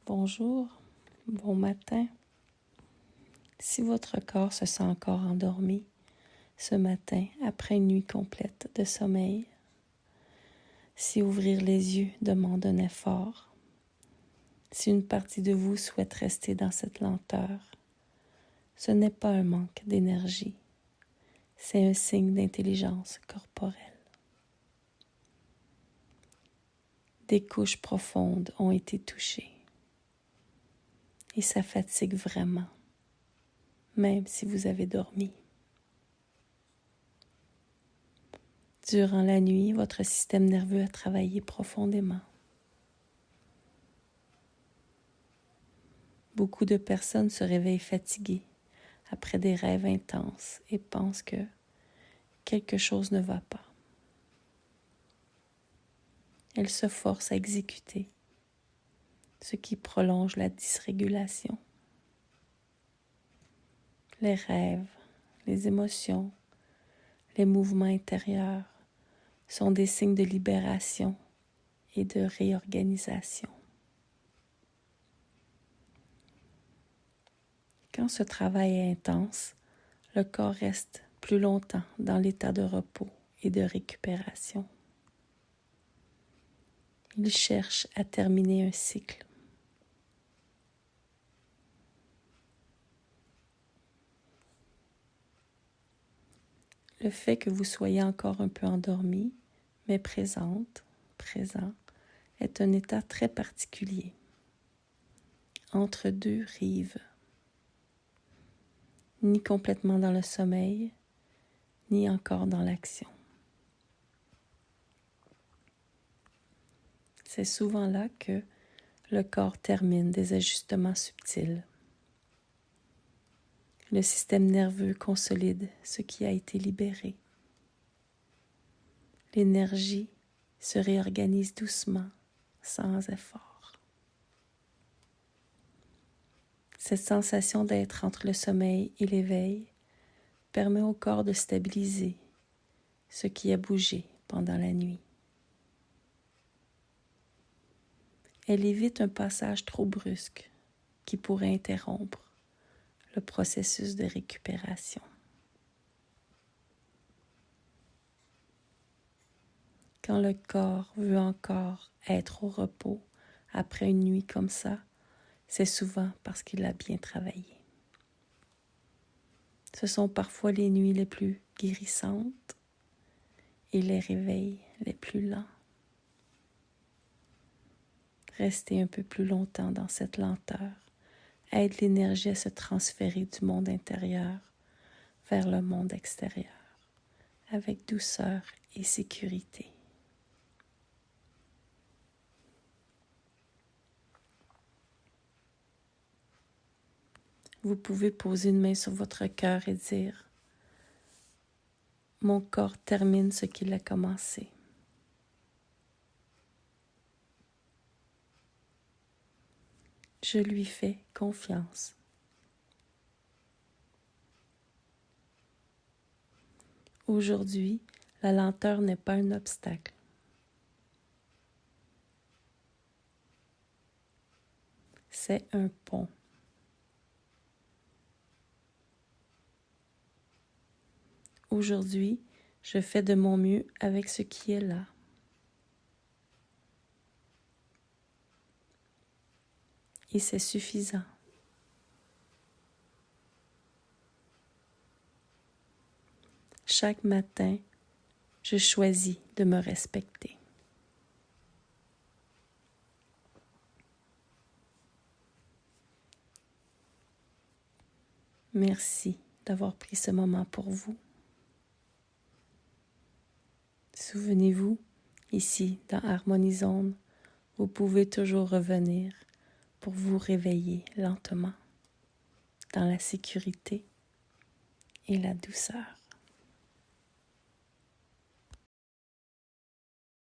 Bonjour, bon matin. Si votre corps se sent encore endormi ce matin après une nuit complète de sommeil, si ouvrir les yeux demande un effort, si une partie de vous souhaite rester dans cette lenteur, ce n'est pas un manque d'énergie, c'est un signe d'intelligence corporelle. Des couches profondes ont été touchées et ça fatigue vraiment, même si vous avez dormi. Durant la nuit, votre système nerveux a travaillé profondément. Beaucoup de personnes se réveillent fatiguées après des rêves intenses et pensent que quelque chose ne va pas. Elles se forcent à exécuter, ce qui prolonge la dysrégulation. Les rêves, les émotions, les mouvements intérieurs sont des signes de libération et de réorganisation. Quand ce travail est intense, le corps reste plus longtemps dans l'état de repos et de récupération. Il cherche à terminer un cycle. Le fait que vous soyez encore un peu endormi, mais présent, est un état très particulier, entre deux rives, ni complètement dans le sommeil, ni encore dans l'action. C'est souvent là que le corps termine des ajustements subtils. Le système nerveux consolide ce qui a été libéré. L'énergie se réorganise doucement, sans effort. Cette sensation d'être entre le sommeil et l'éveil permet au corps de stabiliser ce qui a bougé pendant la nuit. Elle évite un passage trop brusque qui pourrait interrompre le processus de récupération. Quand le corps veut encore être au repos après une nuit comme ça, c'est souvent parce qu'il a bien travaillé. Ce sont parfois les nuits les plus guérissantes et les réveils les plus lents. Rester un peu plus longtemps dans cette lenteur aide l'énergie à se transférer du monde intérieur vers le monde extérieur, avec douceur et sécurité. Vous pouvez poser une main sur votre cœur et dire « Mon corps termine ce qu'il a commencé. » Je lui fais confiance. Aujourd'hui, la lenteur n'est pas un obstacle. C'est un pont. Aujourd'hui, je fais de mon mieux avec ce qui est là. Et c'est suffisant. Chaque matin, je choisis de me respecter. Merci d'avoir pris ce moment pour vous. Souvenez-vous, ici, dans Harmonie Zone, vous pouvez toujours revenir pour vous réveiller lentement, dans la sécurité et la douceur.